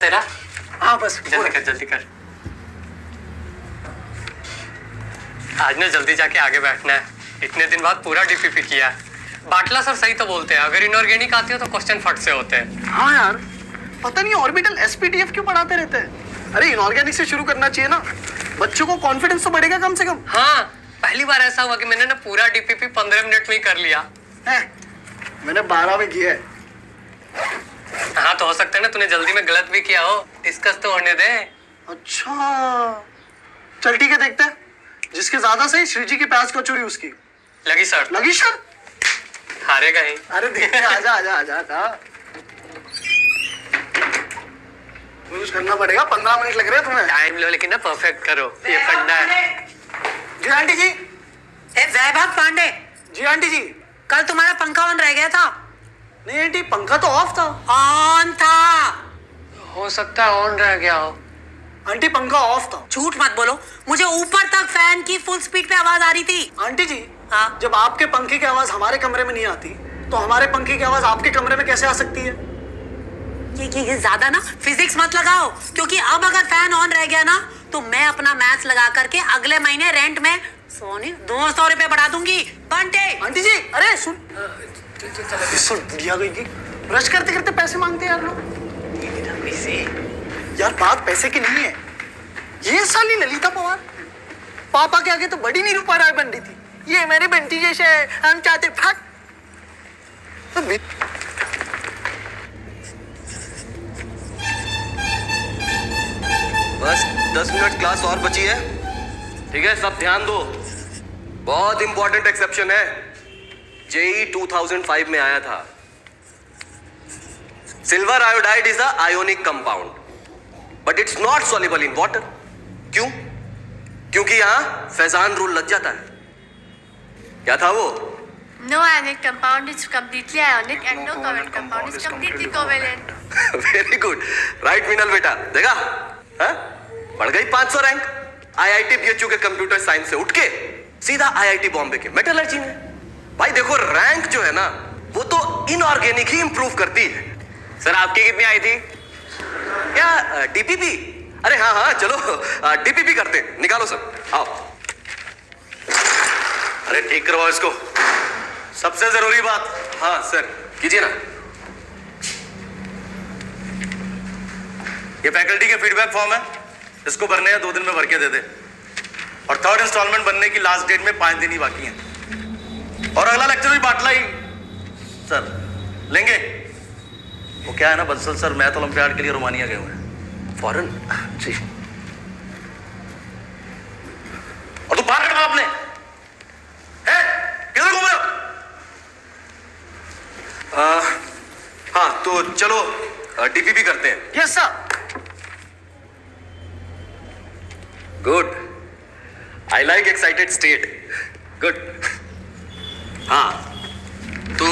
तेरा? हाँ बस जल्दी कर जल्दी कर। आज ना जल्दी जाके आगे बैठना है। इतने दिन बाद पूरा डीपीपी किया है। बाटला सर सही तो बोलते हैं, अगर इनऑर्गेनिक आती हो तो क्वेश्चन फट से होते हैं। हाँ यार, पता नहीं ऑर्बिटल एसपीटीएफ क्यों पढ़ाते रहते हैं। अरे इनऑर्गेनिक से शुरू करना चाहिए ना, बच्चों को कॉन्फिडेंस तो बढ़ेगा कम से कम। हाँ, पहली बार ऐसा हुआ कि मैंने ना पूरा डीपीपी 15 मिनट में ही कर लिया है, मैंने 12 में किया है। हाँ तो हो सकता है ना तूने जल्दी में गलत भी किया हो, डिस्कस तो होने दे। अच्छा चल ठीक है, देखते हैं जिसके ज्यादा सही श्री जी की प्याज कचौरी उसकी लगी सर? लगी सर। हारेगा ही। अरे देखते हैं, आजा आजा आजा आजा। कुछ करना पड़ेगा, 15 मिनट लग रहे हैं तुम्हें। टाइम लो लेकिन ना परफेक्ट करो, ये फंडा है। जी आंटी जी। वैभव पांडे। जी आंटी जी। कल तुम्हारा पंखा ऑन रह गया था। नहीं आंटी, पंखा तो ऑफ था। ऑन था। हो सकता है ऑन रह गया हो। आंटी पंखा ऑफ था। झूठ मत बोलो, मुझे ऊपर तक फैन की फुल स्पीड पे आवाज आ रही थी। आंटी जी, हाँ? जब आपके पंखे की आवाज हमारे कमरे में नहीं आती तो हमारे पंखे की आवाज आपके कमरे में कैसे आ सकती है? ये ज्यादा ना फिजिक्स मत लगाओ, क्योंकि अब अगर फैन ऑन रह गया ना तो मैं अपना मैथ्स लगा करके अगले महीने रेंट में 200 रुपए बढ़ा दूंगी। बंटे। आंटी जी अरे सुन, बुढ़िया गई की ब्रश करते करते पैसे मांगते हैं यार लोग। पैसे? यार बात पैसे की नहीं है, ये साली ललिता पवार पापा के आगे तो बड़ी निरूपा राय बन रही थी। ये मेरी बंटी जैसे है, हम चाहते फट। बस 10 मिनट क्लास और बची है, ठीक है? सब ध्यान दो, बहुत इंपॉर्टेंट एक्सेप्शन है। जेई 2005 में आया था। Silver iodide is a ionic compound, but it's not soluble in water. क्यों? क्योंकि यहां फैजान रूल लग जाता है। क्या था वो? No ionic compound is completely ionic and no covalent compound is completely covalent. Very good, right Meenal बेटा। देखा, हाँ? बढ़ गई 500 रैंक। आईआईटी बीएचयू के कंप्यूटर साइंस से उठ के सीधा आईआईटी बॉम्बे के मेटलर्जी में। भाई देखो, रैंक जो है ना वो तो इनऑर्गेनिक ही इंप्रूव करती है। सर आपकी कितनी आई थी? क्या डीपीपी? अरे हाँ हाँ चलो डीपीपी करते हैं, निकालो सब, आओ। अरे ठीक करवाओ इसको, सबसे जरूरी बात। हाँ सर कीजिए ना। ये फैकल्टी के फीडबैक फॉर्म है, इसको भरने हैं, 2 दिन में भर के दे दे। और 3rd इंस्टॉलमेंट बनने की लास्ट डेट में 5 दिन ही बाकी हैं। और अगला लेक्चर भी बाटला ही सर लेंगे। वो क्या है ना, बंसल सर मैथ ओलंपियाड के लिए रोमानिया गए हुए हैं, फॉरेन जी। और तू बाहर कटा आपने है, किधर घूम रहे हो? हाँ तो चलो डीपीपी करते हैं। Yes sir. Good, I like excited state. Good. हाँ तो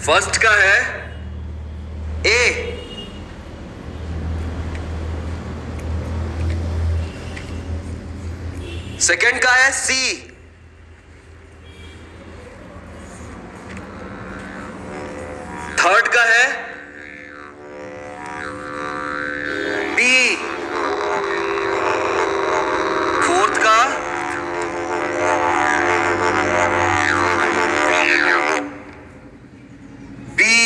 फर्स्ट का है ए, सेकंड का है सी, थर्ड का है बी, फोर्थ का बी,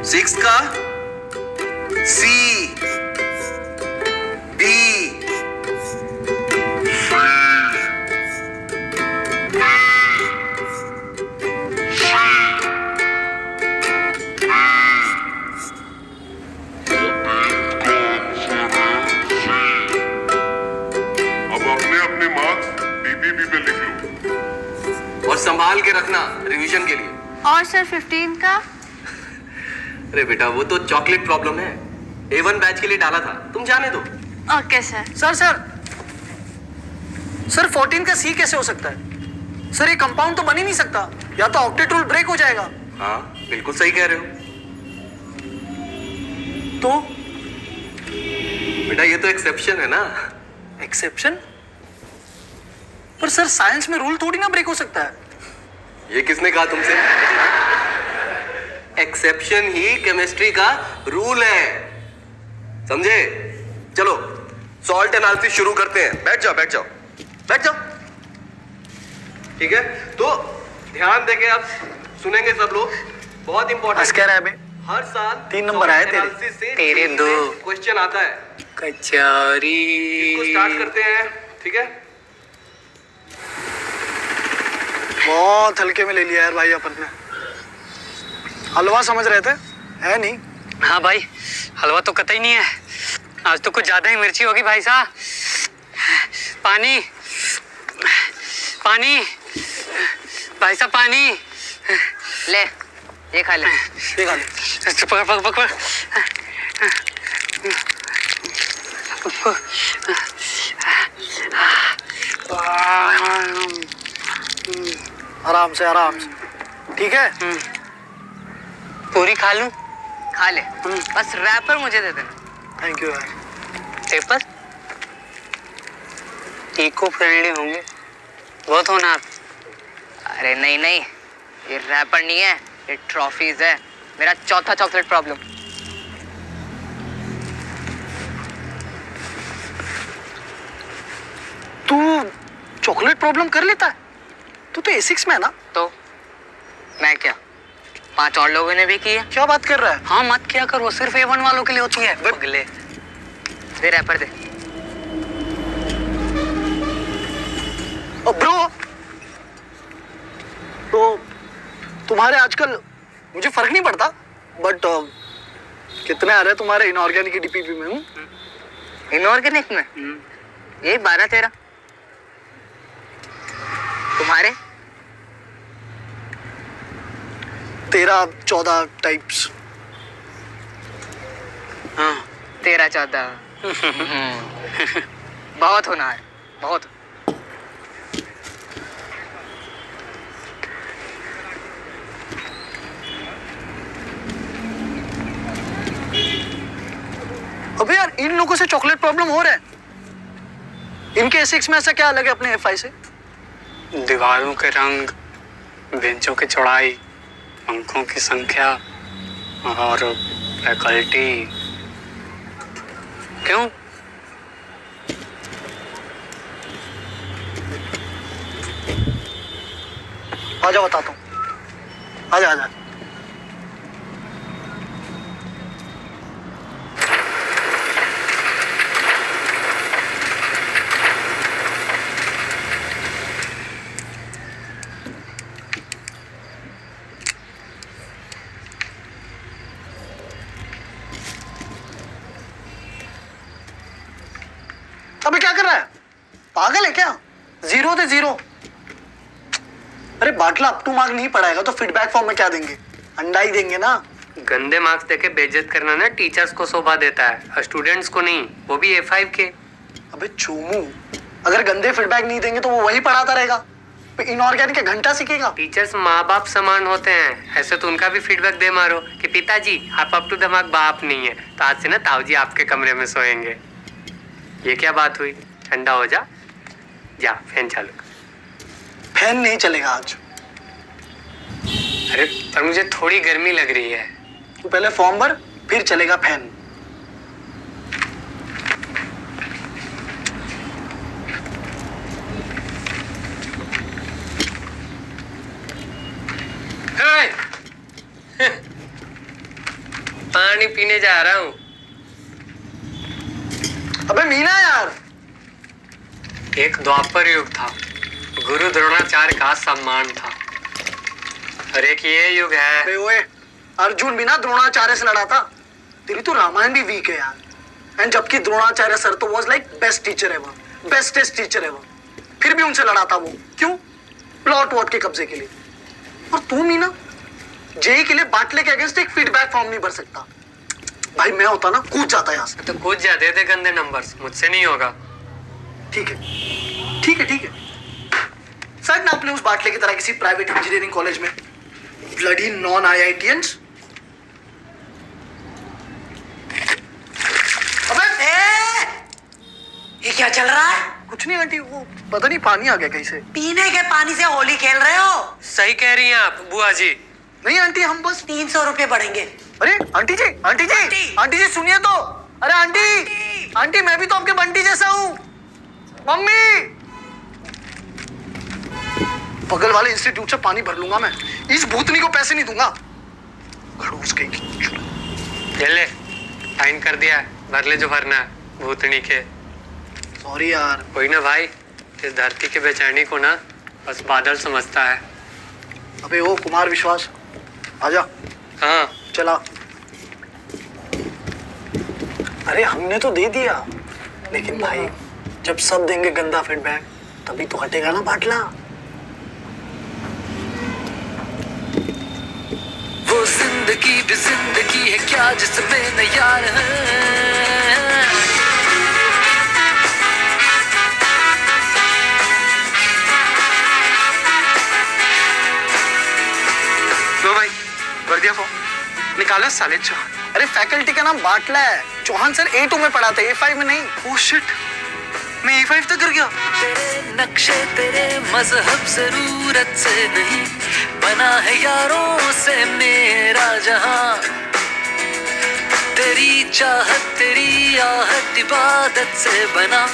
सिक्स का सी, डी, और संभाल के रखना रिवीजन के लिए। और सर 15 का? अरे बेटा वो तो चॉकलेट प्रॉब्लम है, A1 बैच के लिए डाला था, तुम जाने दो। Okay sir. सर 14 का सी कैसे हो सकता है? सर ये कंपाउंड तो बन ही नहीं सकता, या तो ऑक्टेट रूल ब्रेक हो जाएगा। हाँ बिल्कुल सही कह रहे हो। तो बेटा ये तो एक्सेप्शन है ना। एक्सेप्शन? पर सर साइंस में रूल थोड़ी ना ब्रेक हो सकता है। ये किसने कहा तुमसे? एक्सेप्शन ही केमिस्ट्री का रूल है, समझे? चलो सॉल्ट एनालिसिस शुरू करते हैं। बैठ जाओ बैठ जाओ बैठ जाओ। ठीक है, तो ध्यान देके आप सुनेंगे सब लोग, बहुत इंपॉर्टेंट। हंस क्या रहा है बे? हर साल 3 नंबर आए तेरे। एनालिसिस से तेरे 2 क्वेश्चन आता है। कचौरी। इसको स्टार्ट करते हैं, ठीक है? बहुत हल्के में ले लिया यार भाई अपन ने। हलवा समझ रहे थे, है नहीं। हाँ भाई, हलवा तो कतई नहीं है, आज तो कुछ ज्यादा ही मिर्ची होगी भाई साहब। पानी पानी भाई साहब, पानी ले, ये खा ले। ये खा ले। पकड़ पकड़ पकड़। आराम से आराम से, ठीक है? पूरी खा लूं? खा ले, बस रैपर मुझे दे देना। थैंक यू यार। पेपर इको फ्रेंडली होंगे बहुत होना। अरे नहीं नहीं, ये रैपर नहीं है, ये ट्रॉफीज है। मेरा चौथा चॉकलेट प्रॉब्लम। तू चॉकलेट प्रॉब्लम कर लेता है? तू तो A6 में है ना? तो मैं क्या, 5 और लोगों ने भी की है। क्या बात कर रहा है? हाँ मत किया कर, वो सिर्फ A1 वालों के लिए होती है। पगले। दे रैपर दे। ब्रो, तो तुम्हारे आजकल मुझे फर्क नहीं पड़ता, बट कितने आ रहे हैं तुम्हारे इनऑर्गेनिक डीपीपी में? इनऑर्गेनिक में ये 12-13। तुम्हारे 13-14 टाइप्स। हाँ 13-14। बहुत होना है, बहुत। अबे यार, इन लोगों से चॉकलेट प्रॉब्लम हो रहा है। इनके A6 में ऐसा क्या अलग है अपने F5 से? दीवारों के रंग, बेंचों की चौड़ाई, पंखों की संख्या और फैकल्टी। क्यों? आजा बताता हूँ। आजा आजा। अबे क्या कर रहा है? पागल है क्या? 0 से 0। अरे बाटला अप टू मार्क नहीं पढ़ाएगा तो फीडबैक फॉर्म में क्या देंगे? अंडा ही देंगे ना। गंदे मार्क्स देके बेइज्जत करना ना टीचर्स को शोभा देता है, स्टूडेंट्स को नहीं, वो भी A5 के। अबे चूमू, अगर गंदे फीडबैक नहीं देंगे तो वो वही पढ़ाता रहेगा, इनऑर्गेनिक का घंटा सीखेगा। टीचर्स माँ बाप समान होते हैं, ऐसे तो उनका भी फीडबैक दे मारो कि पिताजी आप अप टू द मार्क बाप नहीं है, तो आज से ना ताऊजी आपके कमरे में सोएंगे। ये क्या बात हुई? ठंडा हो जा, जा फैन चालू कर। फैन नहीं चलेगा आज। अरे पर मुझे थोड़ी गर्मी लग रही है। तू पहले फॉर्म भर, फिर चलेगा फैन। पानी पीने जा रहा हूँ। अबे मीना यार, एक द्वापर युग था, गुरु द्रोणाचार्य का सम्मान था, और एक ये युग है। अबे ओए, अर्जुन बिना द्रोणाचार्य से लड़ा था। तेरी तो रामायण भी वीक है यार। एंड जबकि द्रोणाचार्य सर तो was like best teacher ever, bestest teacher ever, फिर भी उनसे लड़ा था वो। क्यों? प्लॉट वॉट के कब्जे के लिए। और तू मीना, जेई के लिए बाटले के अगेंस्ट एक फीडबैक फॉर्म नहीं भर सकता। भाई मैं होता ना कूद जाता यहाँ से। तो कूद जा, दे दे गंदे नंबर्स, मुझसे नहीं होगा। ठीक है ठीक है ठीक है। शायद ना अपने उस बाटले की तरह किसी प्राइवेट इंजीनियरिंग कॉलेज में ब्लडी नॉन IITians। अबे ये क्या चल रहा है? कुछ नहीं आंटी, वो पता नहीं पानी आ गया कहीं से। पीने के पानी से होली खेल रहे हो? सही कह रही हैं आप बुआ जी। नहीं आंटी, हम बस 300 रुपए बढ़ेंगे। अरे आंटी जी, आंटी जी, आंटी! आंटी जी सुनिए तो। अरे आंटी, आंटी मैं भी तो आपके बंटी जैसा हूँ। मम्मी, बगल वाले इंस्टीट्यूट से पानी भर लूंगा मैं, इस भूतनी को पैसे नहीं दूंगा। खड़ूस कहीं। ये ले, फाइन कर दिया है, भर ले जो भरना है भूतनी के। सॉरी यार। कोई ना भाई, इस धरती के बेचैनी को ना बस बादल समझता है। अबे ओ कुमार विश्वास, आजा। हाँ चला। अरे हमने तो दे दिया, लेकिन भाई जब सब देंगे गंदा फीडबैक तभी तो हटेगा ना बाटला। वो जिंदगी भी जिंदगी है क्या जिसमें न यार है। लो भाई, भर दिया फॉर्म, निकालो साले चौहान। अरे फैकल्टी का नाम बाटला है, चौहान सर A2 में पढ़ाते, A5 में नहीं। ओह शिट, मैं A5 तक गिर गया। तेरे नक्शे तेरे मजहब जरूरत से नहीं, बना है यारों से मेरा जहां। तेरी चाहत तेरी आहत इबादत से बना,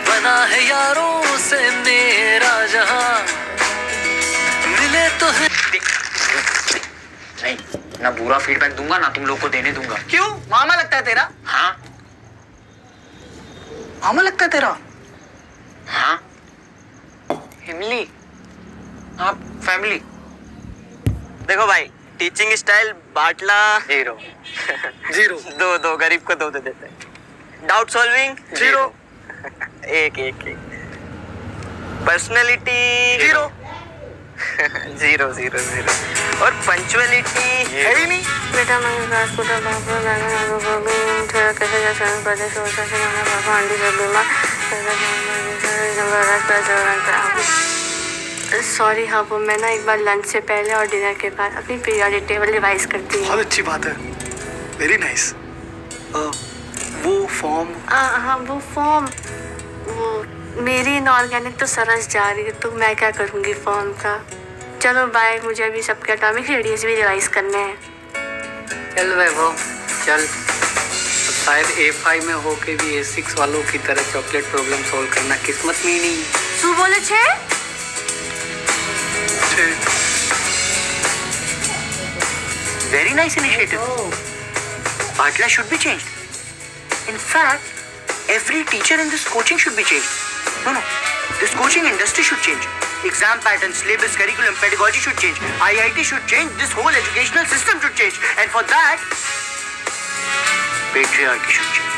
बना है यारों से मेरा जहां। मिले तो है नहीं, ना बुरा फीडबैक दूंगा ना तुम लोग को देने दूंगा। क्यों, मामा लगता है तेरा? हाँ मामा लगता है तेरा? हाँ इमली, हाँ फैमिली। देखो भाई, टीचिंग स्टाइल बाटला 0 जीरो। दो गरीब को दो दे देते हैं। डाउट सॉल्विंग 0 एक पर्सनैलिटी 0 0 और पंचुअलिटी है ही नहीं। बेटा मैं राजपुरा बाबा थोड़ा कैसे जा सकते प्रदेश और से माना बाबा अंडी जब बीमार सॉरी। हाँ वो मैं ना एक बार लंच से पहले और डिनर के बाद अपनी पीरियडिक टेबल रिवाइज करती हूँ। बहुत अच्छी बात है, वेरी नाइस। वो फॉर्म? हाँ वो फॉर्म, वो मेरी इनऑर्गेनिक तो सरस जा रही है, तो मैं क्या करूँगी फॉर्म का। चलो बाय, मुझे अभी सबके एटॉमिक रेडियस भी रिवाइज करने हैं। चल वैभव चल। शायद A5 में होके भी A6 वालों की तरह चॉकलेट प्रॉब्लम सॉल्व करना किस्मत में ही नहीं है। तू बोले छे? Very nice initiative. Batla should be changed. In fact, every teacher in this coaching should be changed. No, this coaching industry should change. Exam patterns, syllabus, curriculum, pedagogy should change. IIT should change. This whole educational system should change. And for that, patriarchy should change.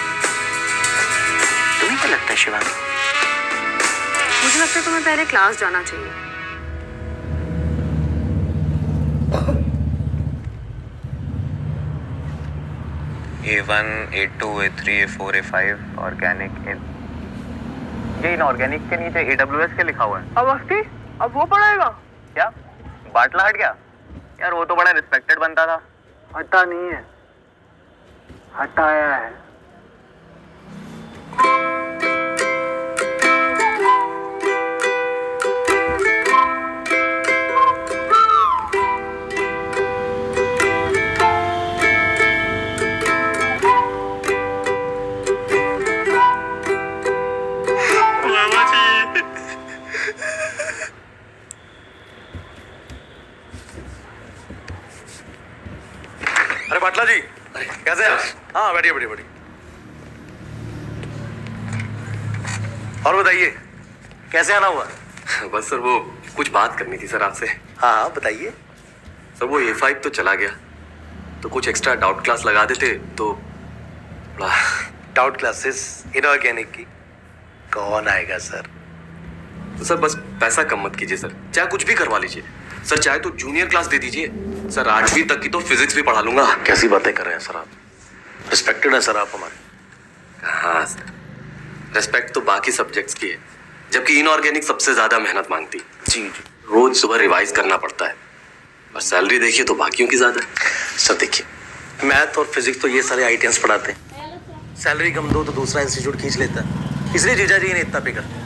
तुम्हें क्या लगता है शिवांगी? मुझे लगता है तुम्हें पहले class जाना चाहिए। A1, A2, A3, A4, A5 organic. ये इनऑर्गेनिक के नीचे AWS के लिखा हुआ है। अब अफ्ती, अब वो पढ़ाएगा क्या बाटला हट गया? यार वो तो बड़ा रिस्पेक्टेड बनता था। हटा नहीं है, हटाया है। अरे बाटला जी, कैसे हैं? हाँ बैठिए बैठिए बैठिए। और बताइए कैसे आना हुआ? बस सर वो कुछ बात करनी थी सर आपसे। हाँ हाँ बताइए। सर वो A5 तो चला गया, तो कुछ एक्स्ट्रा डाउट क्लास लगा देते तो थोड़ा। डाउट क्लासेस इनऑर्गेनिक की कौन आएगा सर? तो सर बस पैसा कम मत कीजिए सर, चाहे कुछ भी करवा लीजिए सर, चाहे तो जूनियर क्लास दे दीजिए सर, 8वीं तक की तो फिजिक्स भी पढ़ा लूंगा। कैसी बातें कर रहे हैं सर आप? रिस्पेक्टेड है सर आप हमारे। हाँ सर, रेस्पेक्ट तो बाकी सब्जेक्ट्स की है, जबकि इनऑर्गेनिक सबसे ज्यादा मेहनत मांगती। जी जी रोज सुबह रिवाइज करना पड़ता है, और सैलरी देखिए तो बाकियों की ज्यादा है। सर देखिए, मैथ और फिजिक्स तो ये सारे आईटीएंस पढ़ाते हैं, सैलरी कम दो तो दूसरा इंस्टीट्यूट खींच लेता है, इसलिए जीजा जी ने इतना पे करते हैं।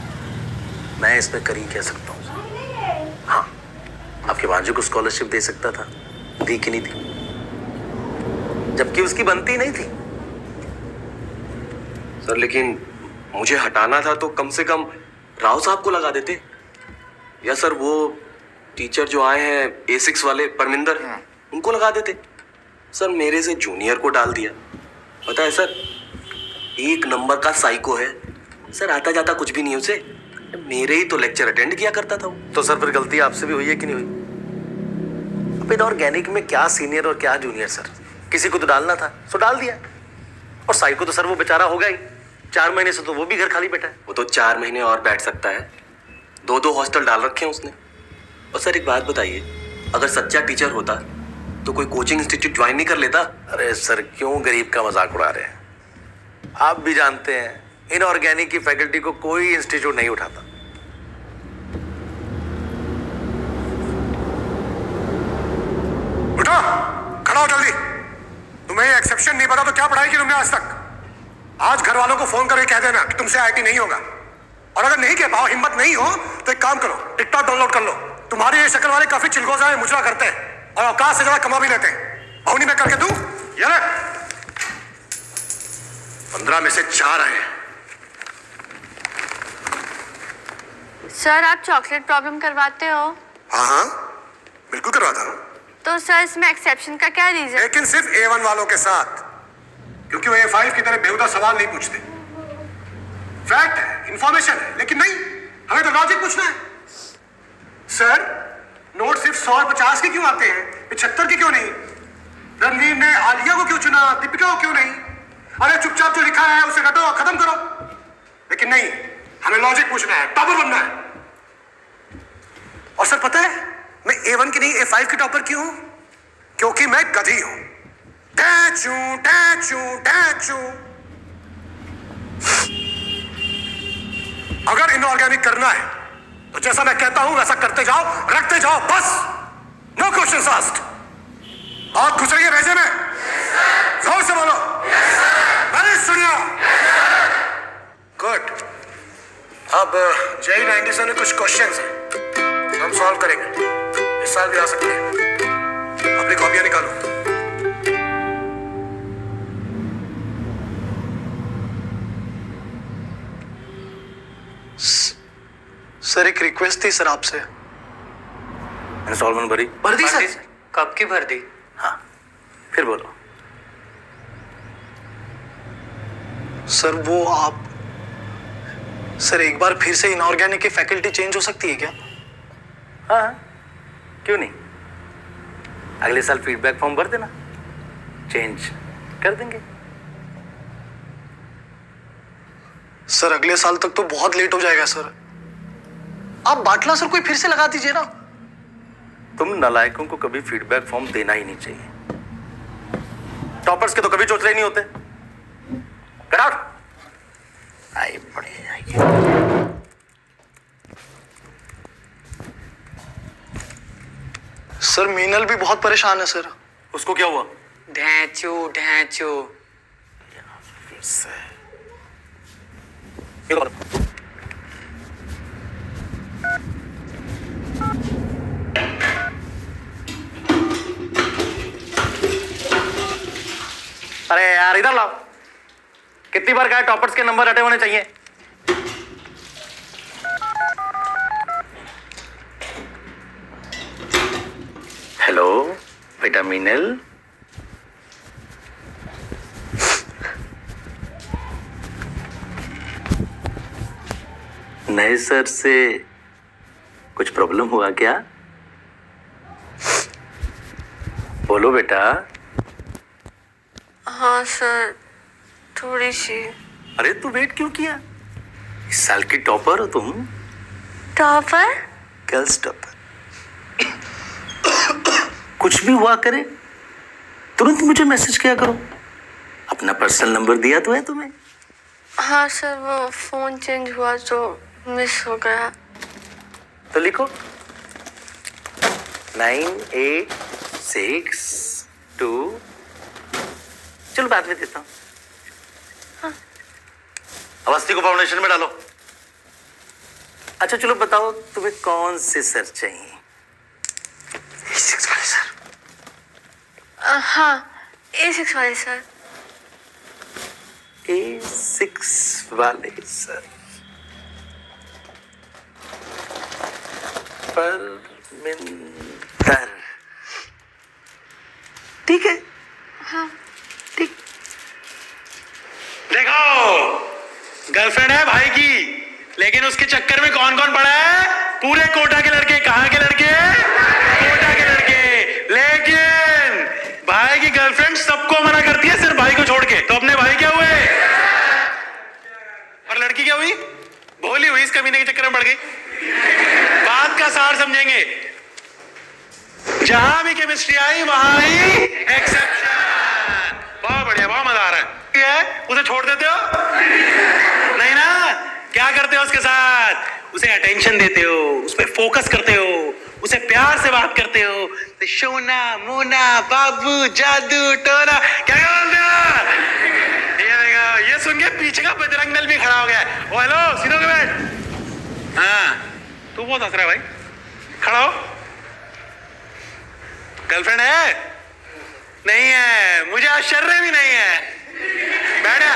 मैं इसमें कर ही कह सकता हूँ। हाँ, आपके भांजे को स्कॉलरशिप दे सकता था, वीक ही नहीं थी, जबकि उसकी बनती नहीं थी। सर लेकिन मुझे हटाना था तो कम से कम राव साहब को लगा देते, या सर वो टीचर जो आए हैं A6 वाले परमिंदर, उनको लगा देते। सर मेरे से जूनियर को डाल दिया। पता है सर, एक नंबर का साइको है सर, आता जाता कुछ भी नहीं उसे, मेरे ही तो लेक्चर अटेंड किया करता था वो। तो सर फिर गलती आपसे भी हुई है कि नहीं हुई? अब इनऑर्गेनिक में क्या सीनियर और क्या जूनियर सर, किसी को तो डालना था तो डाल दिया। और साइको तो सर वो बेचारा होगा ही, 4 महीने से तो वो भी घर खाली बैठा है। वो तो 4 महीने और बैठ सकता है, 2 हॉस्टल डाल रखे हैं उसने। और सर एक बात बताइए, अगर सच्चा टीचर होता तो कोई कोचिंग इंस्टीट्यूट ज्वाइन नहीं कर लेता? अरे सर क्यों गरीब का मजाक उड़ा रहे हैं? आप भी जानते हैं इनऑर्गेनिक की फैकल्टी को कोई इंस्टीट्यूट नहीं उठाता। उठो, खड़ा हो जल्दी। तुम्हें एक्सेप्शन नहीं पता तो क्या पढ़ाई की तुमने आज तक? आज घर वालों को फोन करके कह देना कि तुमसे आईटी नहीं होगा। और अगर नहीं कह पाओ, हिम्मत नहीं हो, तो एक काम करो, टिकटॉक डाउनलोड कर लो। तुम्हारे ये शक्ल वाले काफी चिलगोजा में मुचला करते हैं और औकात से ज्यादा कमा भी लेते हैं। भौनी में करके दूं? ये ले, 15 में से 4 आए। सर आप चॉकलेट प्रॉब्लम करवाते हो? हाँ हाँ बिल्कुल करवाता हूँ। तो सर इसमें एक्सेप्शन का क्या रीजन? लेकिन सिर्फ A1 वालों के साथ, क्योंकि वो A5 की तरह बेहुदा सवाल नहीं पूछते। फैक्ट है, इंफॉर्मेशन है, लेकिन नहीं, हमें तो लॉजिक पूछना है। सर नोट सिर्फ 100 और 50 के क्यों आते हैं, 75 के क्यों नहीं? रणवीर ने आलिया को क्यों चुना, दीपिका को क्यों नहीं? अरे चुपचाप जो लिखा है उसे हटाओ, खत्म करो। लेकिन नहीं, हमें लॉजिक पूछना है, टॉपर बनना है। और सर पता है मैं A1 की नहीं A5 की टॉपर क्यों हूं? क्योंकि मैं गधी हूं। टैचू टैचू टैचू। अगर इनऑर्गेनिक करना है तो जैसा मैं कहता हूं वैसा करते जाओ, रखते जाओ, बस। No questions asked. बात घुस रही है भेजे में? जोर से बोलो। मैंने सुनिया। गुड। अब JEE 97 में कुछ क्वेश्चंस हैं, हम सॉल्व करेंगे। इस साल भी आ सकते हैं। अपनी कॉपियां निकालो। सर एक रिक्वेस्ट थी सर आपसे। इंस्टॉलमेंट भरी? भर दी सर। कब की भर दी? हाँ फिर बोलो। सर वो आप, सर एक बार फिर से इनऑर्गेनिक की फैकल्टी चेंज हो सकती है क्या? हाँ क्यों नहीं, अगले साल फीडबैक फॉर्म भर देना, चेंज कर देंगे। सर अगले साल तक तो बहुत लेट हो जाएगा सर। आप बाटला सर कोई फिर से लगा दीजिए ना। तुम नालायकों को कभी फीडबैक फॉर्म देना ही नहीं चाहिए। टॉपर्स के तो कभी चोचले नहीं होते। Get out. आई पड़े आइए। सर मीनल भी बहुत परेशान है सर। उसको क्या हुआ? ढैचू ढैचू। अरे यार इधर लाओ। कितनी बार कहा टॉपर्स के नंबर हटे होने चाहिए? हेलो बेटा मीनल। नए सर से कुछ प्रॉब्लम हुआ क्या? बोलो बेटा। हाँ सर थोड़ी सी। अरे तू वेट क्यों किया? इस साल की टॉपर हो तुम। टॉपर? Girls topper. कुछ भी हुआ करे तुरंत मुझे मैसेज किया करो। अपना पर्सनल नंबर दिया तो है तुम्हें। हाँ सर वो फोन चेंज हुआ तो मिस हो गया। तो लिखो 9862। चलो बाद में देता हूँ। हाँ। अवस्थी को फाउंडेशन में डालो। अच्छा चलो बताओ तुम्हें कौन से सर चाहिए? A6 वाले सर। हाँ A6 वाले सर। A6 वाले सर परमिंदर, ठीक है। हाँ ठीक। देखो, गर्लफ्रेंड है भाई की, लेकिन उसके चक्कर में कौन कौन पड़ा है? पूरे कोटा के लड़के। कहाँ के लड़के? कोटा के लड़के। लेकिन भाई की गर्लफ्रेंड सबको मना करती है, सिर्फ भाई को छोड़ के। तो अपने भाई क्या हुए? और लड़की क्या हुई? भोली हुई, इस कमीने के चक्कर में पड़ गई। बात का सार समझेंगे, जहां भी केमिस्ट्री आई वहां ही एक्सेप्शन। बहुत बढ़िया, बहुत मजा आ रहा है। उसे छोड़ देते हो? नहीं ना? क्या करते हो उसके साथ? उसे अटेंशन देते हो, उस पर फोकस करते हो, उसे प्यार से बात करते हो। तो सोना मोना बाबू जादू टोना क्या बोलते हो? ये सुन के पीछे का बजरंग दल भी खड़ा हो गया। ओ हेलो, सीधे होके बैठ। हाँ, तू बहुत हंस रहा है भाई, खड़ा हो। गर्लफ्रेंड है? नहीं है, मुझे आश्चर्य भी नहीं है। बैठ जा।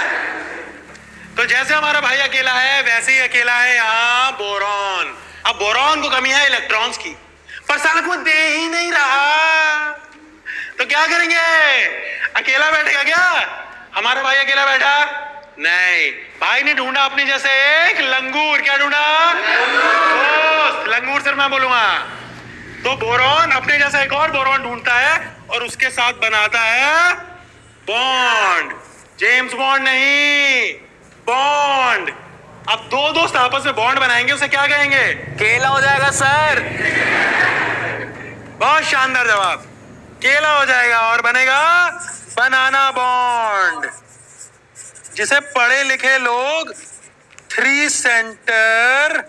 तो जैसे हमारा भाई अकेला है, वैसे ही अकेला है यहाँ बोरॉन। अब बोरॉन को कमी है इलेक्ट्रॉन्स की, पर साला को दे ही नहीं रहा। तो क्या करेंगे? अकेला बैठेगा क्या? हमारा भाई अकेला बैठा नहीं, भाई ने ढूंढा अपने जैसे एक लंगूर। क्या ढूंढा? दोस्त। लंगूर सिर्फ मैं बोलूंगा। तो बोरॉन अपने जैसा एक और बोरॉन ढूंढता है और उसके साथ बनाता है बॉन्ड। जेम्स बॉन्ड नहीं, बॉन्ड। अब दो दोस्त आपस में बॉन्ड बनाएंगे, उसे क्या कहेंगे? केला हो जाएगा सर। बहुत शानदार जवाब। केला हो जाएगा और बनेगा बनाना बॉन्ड, जिसे पढ़े लिखे लोग 3 सेंटर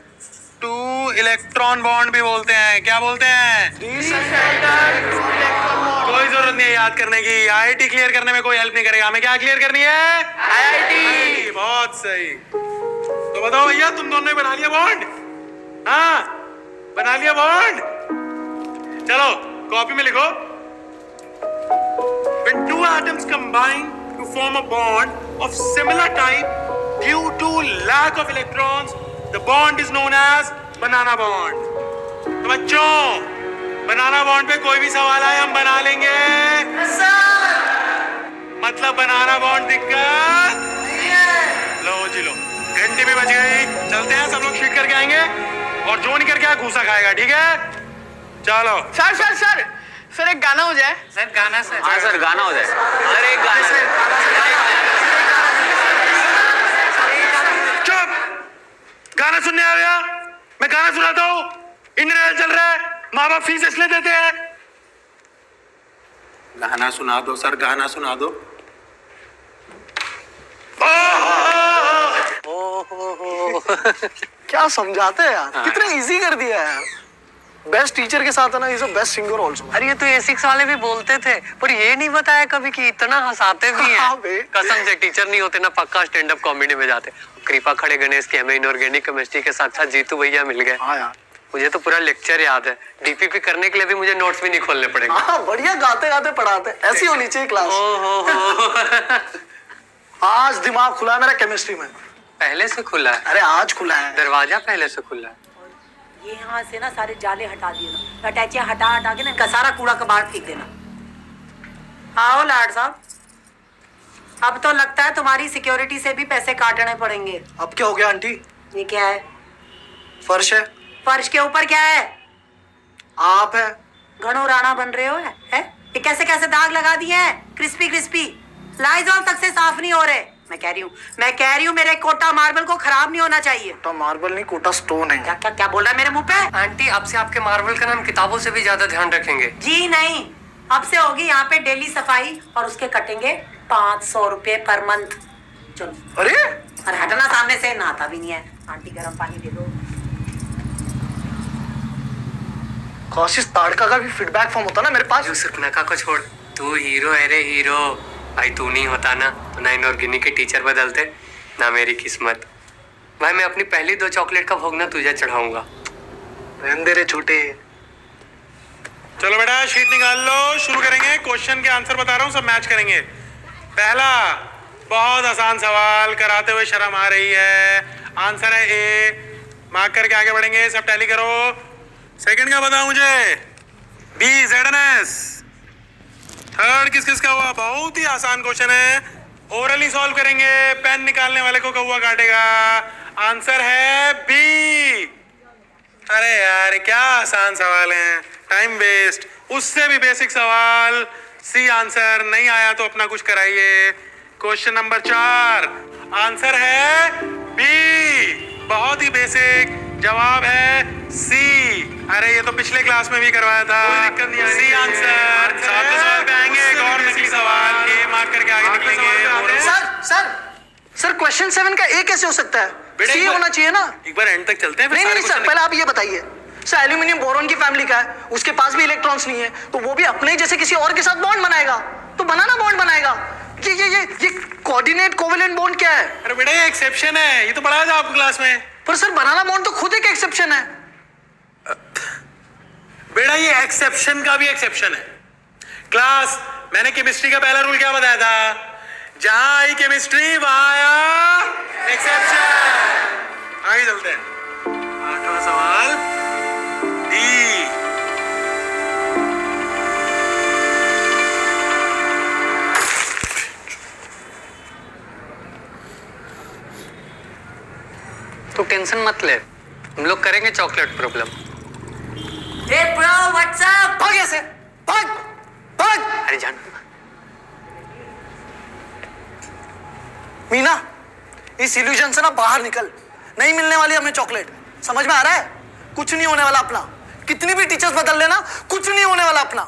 2 इलेक्ट्रॉन बॉन्ड भी बोलते हैं। क्या बोलते हैं? 3 सेंटर 2 इलेक्ट्रॉन बॉन्ड। कोई जरूरत नहीं है याद करने की, आईआईटी क्लियर करने में कोई हेल्प नहीं करेगा। हमें क्या क्लियर करनी है? आईआईटी। बहुत सही। तो बताओ भैया, तुम दोनों ने बना लिया बॉन्ड? हाँ, बना लिया बॉन्ड। चलो कॉपी में लिखो। When 2 atoms combine to form a bond of similar type due to lack of electrons, the bond is known as banana bond. तो बच्चों, बनाना बॉन्ड पे कोई भी सवाल आए हम बना लेंगे। मतलब बनाना बॉन्ड दिक्कत लो जी लो। घंटे भी बज गई, चलते हैं। सब लोग शीट करके आएंगे और जो नहीं करके आया घूसा खाएगा, ठीक है? चलो। सर एक गाना हो जाए। सर गाना सर। हाँ सर, गाना हो जाए। अरे गाना। चुप। गाना सुनने आ गया? मैं गाना सुनाता हूँ। इंटरनेट चल रहा है, माँ बाप फीस इसलिए देते हैं। गाना सुना दो सर, गाना सुना दो। क्या समझाते हैं यार, कितना इजी कर दिया है यार। बेस्ट टीचर के साथ है ना, is a best singer also. अरे ये तो A6 वाले भी बोलते थे, पर ये नहीं बताया कभी कि इतना हंसाते भी हैं। हाँ बे। कसम से टीचर नहीं होते ना, पक्का स्टैंड अप कॉमेडी में जाते। कृपा खड़े गणेश की हमें इनऑर्गेनिक केमिस्ट्री के साथ साथ जीतू भैया मिल गए। हाँ यार, मुझे तो पूरा लेक्चर याद है। डीपीपी करने के लिए भी मुझे नोट्स भी नहीं खोलने पड़ेंगे। हाँ बढ़िया, गाते गाते पढ़ाते। ऐसी होनी चाहिए क्लास। आज दिमाग खुला है मेरा केमिस्ट्री में। पहले से खुला है? अरे आज खुला है दरवाजा, पहले से खुला है। ये यहाँ से ना सारे जाले हटा दिए ना, अटैचियाँ हटा हटा के ना इनका सारा कूड़ा कबाड़ फेंक देना। आओ लाड साहब, अब तो लगता है तुम्हारी सिक्योरिटी से भी पैसे काटने पड़ेंगे। अब क्या हो गया आंटी? ये क्या है? फर्श है। फर्श के ऊपर क्या है? आप है। घणो राणा बन रहे हो है? ये कैसे कैसे दाग लगा दिए हैं, क्रिस्पी क्रिस्पी। लाइजॉल तक से साफ नहीं हो रहे। मैं कह रही हूँ मेरे कोटा मार्बल को खराब नहीं होना चाहिए। कोटा मार्बल नहीं, कोटा स्टोन है। क्या क्या क्या बोल रहा है मेरे मुंह पे? आंटी, अब से आपके मार्बल का नाम किताबों से भी ज्यादा ध्यान रखेंगे। जी नहीं, अब से होगी यहाँ पे डेली सफाई और उसके कटेंगे 500 रुपए पर मंथ। चलो। अरे अरे हटना सामने से, नहाता भी नहीं है। आंटी गर्म पानी दे दो। कौशिश ताड़का का भी फीडबैक फॉर्म होता ना मेरे पास। यूसुफ नका को छोड़, तू हीरो है रे हीरो। भाई तू नहीं होता ना तो ना इनऑर्गेनिक के टीचर बदलते, ना मेरी किस्मत। भाई मैं अपनी पहली 2 चॉकलेट का भोग ना तुझे चढ़ाऊंगा। रहने दे रे छोटे। चलो बेटा शीट निकाल लो, शुरू करेंगे। क्वेश्चन के आंसर बता रहा हूँ, सब मैच करेंगे। पहला बहुत आसान सवाल, कराते हुए शर्म आ रही है। आंसर है ए, मार्क करके आगे बढ़ेंगे, सब टैली करो। सेकंड का बताओ मुझे, बी ZNS। थर्ड किस किस का हुआ? बहुत ही आसान क्वेश्चन है, ओरली सॉल्व करेंगे, पेन निकालने वाले को कौवा काटेगा। आंसर है बी। अरे यार क्या आसान सवाल है, टाइम वेस्ट। उससे भी बेसिक सवाल, सी आंसर। नहीं आया तो अपना कुछ कराइए। क्वेश्चन नंबर 4, आंसर है बी, बहुत ही बेसिक। जवाब है सी। अरे ये तो पिछले क्लास में भी करवाया था, कोई दिक्कत नहीं। C answer. साथ में सवाल पे आएंगे, एक और नकली सवाल, ए मार्क करके आगे निकलेंगे। सर क्वेश्चन 7 का ए कैसे हो सकता है? सी होना चाहिए ना। एक बार एंड तक चलते हैं। नहीं सर, पहले आप ये बताइए सर, एल्यूमिनियम बोरॉन की फैमिली का है, उसके पास भी इलेक्ट्रॉन्स नहीं है, तो वो भी अपने जैसे किसी और के साथ बॉन्ड बनाएगा, तो बनाना बॉन्ड बनाएगा। ये कोऑर्डिनेट कोवेलेंट बॉन्ड क्या है? अरे बेटा ये एक्सेप्शन है, ये तो पढ़ाया था आपको क्लास में। पर सर बनाना बॉन्ड तो खुद एक एक्सेप्शन है। बेटा ये एक्सेप्शन का भी एक्सेप्शन है। क्लास मैंने केमिस्ट्री का पहला रूल क्या बताया था? जहां आई केमिस्ट्री वहां आया एक्सेप्शन। आगे चलते हैं। 8वां सवाल, डी। तू टेंशन मत ले, हम लोग करेंगे चॉकलेट प्रॉब्लम। ए ब्रो व्हाट्स अप? भाग ऐसे, भाग भाग। अरे जान मीना, इस इल्यूजन से ना बाहर निकल। नहीं मिलने वाली हमें चॉकलेट, समझ में आ रहा है? कुछ नहीं होने वाला अपना, कितनी भी टीचर्स बदल लेना, कुछ नहीं होने वाला अपना।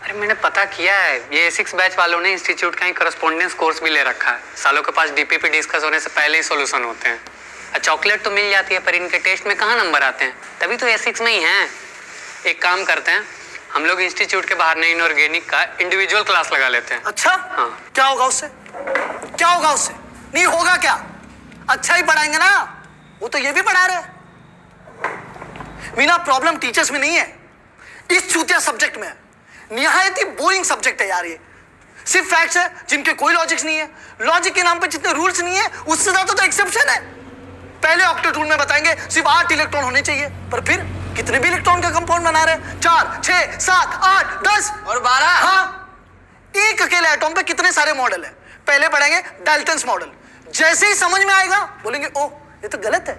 अरे मैंने पता किया है, ये 6 बैच वालों ने इंस्टीट्यूट का ही करस्पॉन्डेंस कोर्स भी ले रखा है। सालों के पास डीपीपी डिस्कस होने से पहले ही सॉल्यूशन होते हैं। चॉकलेट तो मिल जाती है, पर इनके टेस्ट में कहाँ नंबर आते हैं, तभी तो S6 में ही हैं। एक काम करते हैं, हम लोग इंस्टीट्यूट के बाहर नई इनऑर्गेनिक का इंडिविजुअल क्लास लगा लेते हैं। अच्छा हाँ। क्या होगा उससे? क्या होगा उससे? नहीं होगा क्या? अच्छा ही पढ़ाएंगे ना, वो तो ये भी पढ़ा रहे हैं। मीना प्रॉब्लम टीचर्स में नहीं है, इस चूतिया सब्जेक्ट में है। निहायत ही बोरिंग सब्जेक्ट है यार ये। सिर्फ फैक्ट्स है जिनके कोई लॉजिक्स नहीं है। लॉजिक के नाम पे जितने रूल्स नहीं है, उससे ज्यादा तो एक्सेप्शन है। पहले ऑक्टेट रूल में बताएंगे सिर्फ 8 इलेक्ट्रॉन होने चाहिए, पर फिर कितने भी इलेक्ट्रॉन का कंपाउंड बना रहे हैं। 4, 6, 7, 8, 10 और 12। हाँ, एक अकेले एटॉम पे कितने सारे मॉडल है। पहले पढ़ेंगे डाल्टन्स मॉडल, जैसे ही समझ में आएगा बोलेंगे ओ ये तो गलत है,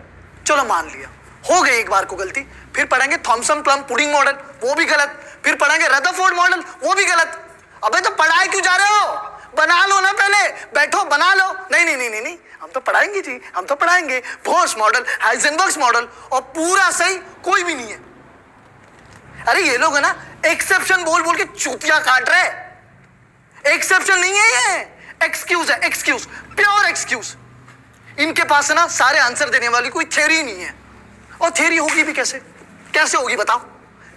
चलो मान लिया, हो गई एक बार को गलती। फिर पढ़ेंगे थॉमसन प्लम पुडिंग मॉडल, वो भी गलत। फिर पढ़ेंगे रदरफोर्ड मॉडल, वो भी गलत। अबे तो पढ़ाए क्यों जा रहे हो? बना लो ना, पहले बैठो बना लो। नहीं नहीं नहीं नहीं नहीं, हम तो पढ़ाएंगे जी, हम तो पढ़ाएंगे। बोर्स मॉडल, हाइजेनबर्ग्स मॉडल, और पूरा सही कोई भी नहीं है। अरे ये लोग है ना एक्सेप्शन बोल बोल के चूतिया काट रहे। एक्सेप्शन नहीं है ये, एक्सक्यूज है, एक्सक्यूज, प्योर एक्सक्यूज। इनके पास है ना सारे आंसर देने वाली कोई थ्योरी नहीं है। और थ्योरी होगी भी कैसे? कैसे होगी बताओ?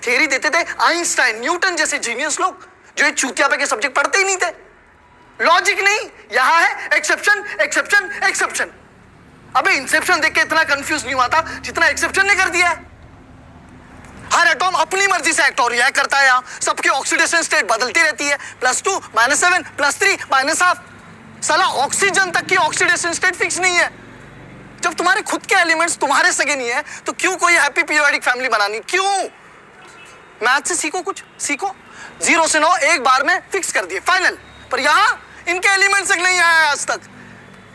थ्योरी देते थे आइंस्टाइन, न्यूटन जैसे जीनियस लोग, जो ये चूतिया पे के सब्जेक्ट पढ़ते ही नहीं थे। लॉजिक नहीं, यहां है एक्सेप्शन एक्सेप्शन एक्सेप्शन। अबे इंसेप्शन देख के इतना कंफ्यूज नहीं हुआ था जितना एक्सेप्शन ने कर दिया है। हर एटॉम अपनी मर्जी से एक्ट और रिएक्ट करता है। यहाँ सबकी ऑक्सीडेशन स्टेट बदलती रहती है, +2, -7, +3, -12। साला ऑक्सीजन तक की ऑक्सीडेशन स्टेट फिक्स नहीं है। जब तुम्हारे खुद के एलिमेंट्स तुम्हारे सगे नहीं है, तो क्यों कोई हैप्पी पीरियोडिक फैमिली बनानी? क्यों? मैथ से सीखो, कुछ सीखो। 0 से 9 एक बार में फिक्स कर दिए, फाइनल। पर यहाँ इनके एलिमेंट्स तक नहीं आया आज तक।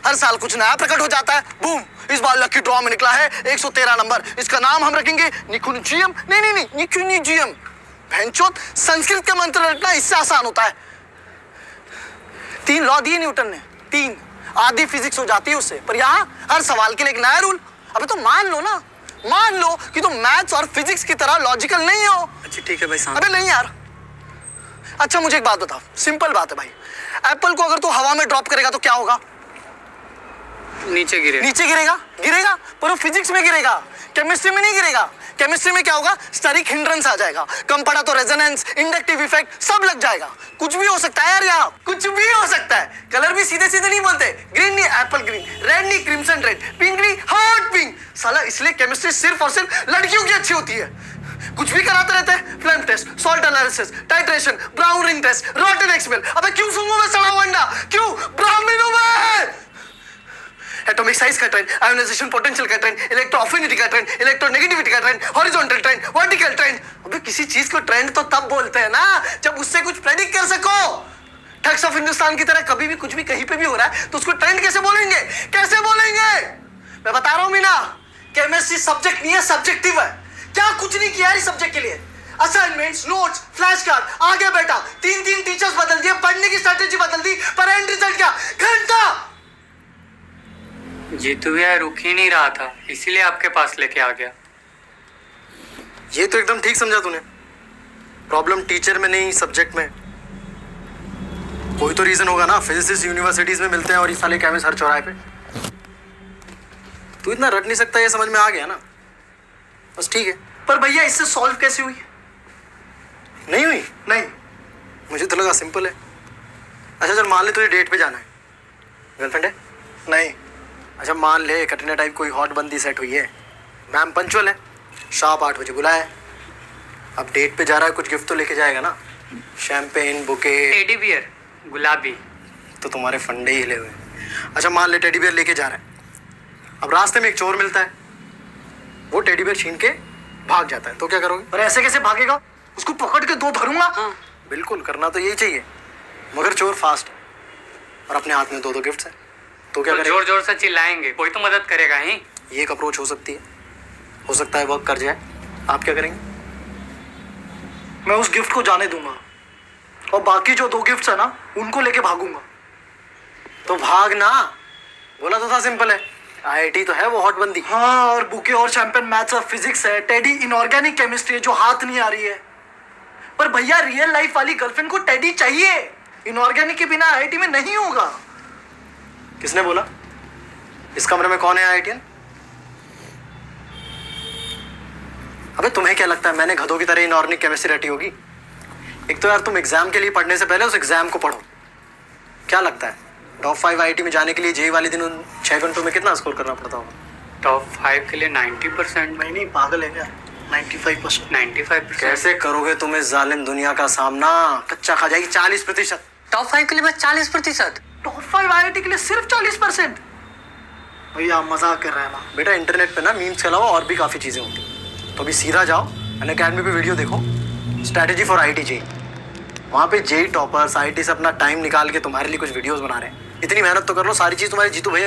हर साल कुछ नया प्रकट हो जाता है, बूम, इस बार लकी ड्रॉ में निकला है 113 नंबर, इसका नाम हम रखेंगे निकुंजियम। नहीं नहीं नहीं, निकुंजियम। भैंचोद, संस्कृत के मंत्र रटना इससे आसान होता है। 3 लॉ दिए न्यूटन ने, 3 आधी फिजिक्स हो जाती है उससे। पर यहाँ हर सवाल के लिए एक नया रूल। अबे तो मान लो ना, मान लो कि तुम मैथ्स और फिजिक्स की तरह लॉजिकल नहीं हो। अच्छा ठीक है भाई साहब। अबे नहीं यार। अच्छा मुझे एक बात बताओ, सिंपल बात है भाई, एप्पल को अगर तू हवा में ड्रॉप करेगा तो क्या होगा? नीचे गिरेगा। नीचे गिरेगा, गिरेगा, पर वो फिजिक्स में गिरेगा, केमिस्ट्री में नहीं गिरेगा। केमिस्ट्री में क्या होगा? स्टेरिक हिंड्रेंस आ जाएगा, कम पड़ा तो रेजोनेंस, इंडक्टिव इफेक्ट सब लग जाएगा। कुछ भी हो सकता है यार, यहाँ कुछ भी हो सकता है। कलर भी सीधे सीधे नहीं बोलते, ग्रीन नहीं एप्पल ग्रीन, रेड नहीं क्रिम्सन रेड, पिंक नहीं हॉट पिंक। साला इसलिए केमिस्ट्री सिर्फ और सिर्फ लड़कियों की अच्छी होती है। कुछ भी कराते रहते हैं, flame test, salt analysis, titration, brown ring test, rotten एक्सपेल। अबे क्यों सूंघूं मैं सड़ा हुआ अंडा? क्यों? ब्राह्मण हूं मैं। एटॉमिक साइज का ट्रेंड, आयोनाइजेशन पोटेंशियल का ट्रेंड, इलेक्ट्रो अफिनिटी का ट्रेंड, इलेक्ट्रोनेगेटिविटी का trend, horizontal trend, vertical trend. अबे किसी चीज को ट्रेंड तो तब बोलते हैं ना जब उससे कुछ प्रेडिक्ट कर सको। ठग्स ऑफ हिंदुस्तान की तरह कभी भी कुछ भी कहीं पे भी हो रहा है तो उसको ट्रेंड कैसे बोलेंगे? कैसे बोलेंगे? मैं बता रहा हूं मीना, केमिस्ट्री सब्जेक्ट नहीं है, सब्जेक्टिव है। क्या कुछ नहीं किया इस सब्जेक्ट के लिए? असाइनमेंट्स, नोट्स, फ्लैश कार्ड, आगे बैठा, 3 टीचर्स बदल दिए, पढ़ने की स्ट्रेटेजी बदल दी, पर एंड रिजल्ट क्या? घंटा। जीतू भैया रुक ही नहीं रहा था, इसीलिए आपके पास लेके आ गया। ये तो एकदम ठीक समझा तूने। प्रॉब्लम टीचर में नहीं, सब्जेक्ट में। कोई तो रीजन होगा ना। फिजिसिस्ट यूनिवर्सिटीज में मिलते हैं और ये साले केमिस्ट हर चौराहे पे। तू इतना रट नहीं सकता, ये समझ में आ गया ना? बस ठीक है। पर भैया इससे सॉल्व कैसे हुई? नहीं हुई? नहीं, मुझे तो लगा सिंपल है। अच्छा चल मान ले तुझे डेट पे जाना है, गर्लफ्रेंड है? नहीं। अच्छा मान ले कटरीना टाइप कोई हॉट बंदी सेट हुई है, मैम पंचुअल है, शार्प 8 बजे बुलाया है। अब डेट पे जा रहा है, कुछ गिफ्ट तो लेके जाएगा ना, शैम्पेन, बुके, टेडी बियर, गुलाबी। तो तुम्हारे फंडे ही हिले हुए। अच्छा मान ले टेडी बियर लेके जा रहा है। अब रास्ते में एक चोर मिलता है, वो टेडी बियर छीन के भाग जाता है, तो क्या करोगे? पर ऐसे कैसे भागेगा? उसको पकड़ के 2 धरूंगा। हाँ। बिल्कुल, करना तो यही चाहिए, मगर चोर फास्ट है और अपने हाथ में 2 गिफ्ट्स हैं, तो क्या करेगा? जोर जोर से चिल्लाएंगे, कोई तो मदद करेगा ही। ये एक अप्रोच हो सकती है, हो सकता है वर्क कर जाए। आप क्या करेंगे? मैं उस गिफ्ट को जाने दूंगा और बाकी जो 2 गिफ्ट्स है ना उनको लेके भागूंगा। तो भागना, बोला तो था सिंपल है। आईआईटी तो है वो हॉट बंदी। हाँ, और बुके और शैंपेन मैथ्स और फिजिक्स है, टेडी इनऑर्गेनिक केमिस्ट्री है जो हाथ नहीं आ रही है। पर भैया रियल लाइफ वाली गर्लफ्रेंड को टेडी चाहिए, इनऑर्गेनिक के बिना आईआईटी में नहीं होगा। किसने बोला? इस कमरे में कौन है आईआईटीएन? अबे तुम्हें क्या लगता है मैंने गधों की तरह इनऑर्गेनिक केमिस्ट्री रटी होगी? एक तो यार तुम एग्जाम के लिए पढ़ने से पहले उस एग्जाम को पढ़ो। क्या लगता है टॉप 5 आईआईटी में जाने के लिए जेई वाले दिन उन 6 घंटों में कितना स्कोर करना पड़ता होगा? टॉप 5 के लिए 90%। नहीं पागल है क्या? 95%। 95%। कैसे करोगे तुम इस जालिम दुनिया का सामना? कच्चा खा जाएगी 40%। टॉप 5 के लिए बस 40%। टॉप 5 आईआईटी के लिए सिर्फ 40%? भैया मजाक कर रहे हैं ना? बेटा इंटरनेट पे ना मीम्स के अलावा और भी काफी चीजें होती हैं, तो अभी सीधा जाओ अनअकैडमी पे वीडियो देखो, स्ट्रैटेजी फॉर आईआईटी जेई। वहाँ पे जेई टॉपर्स आईआईटी से अपना टाइम निकाल के तुम्हारे लिए कुछ वीडियोस बना रहे हैं। इतनी मेहनत तो कर लो, सारी चीज तुम्हारे जीतू भैया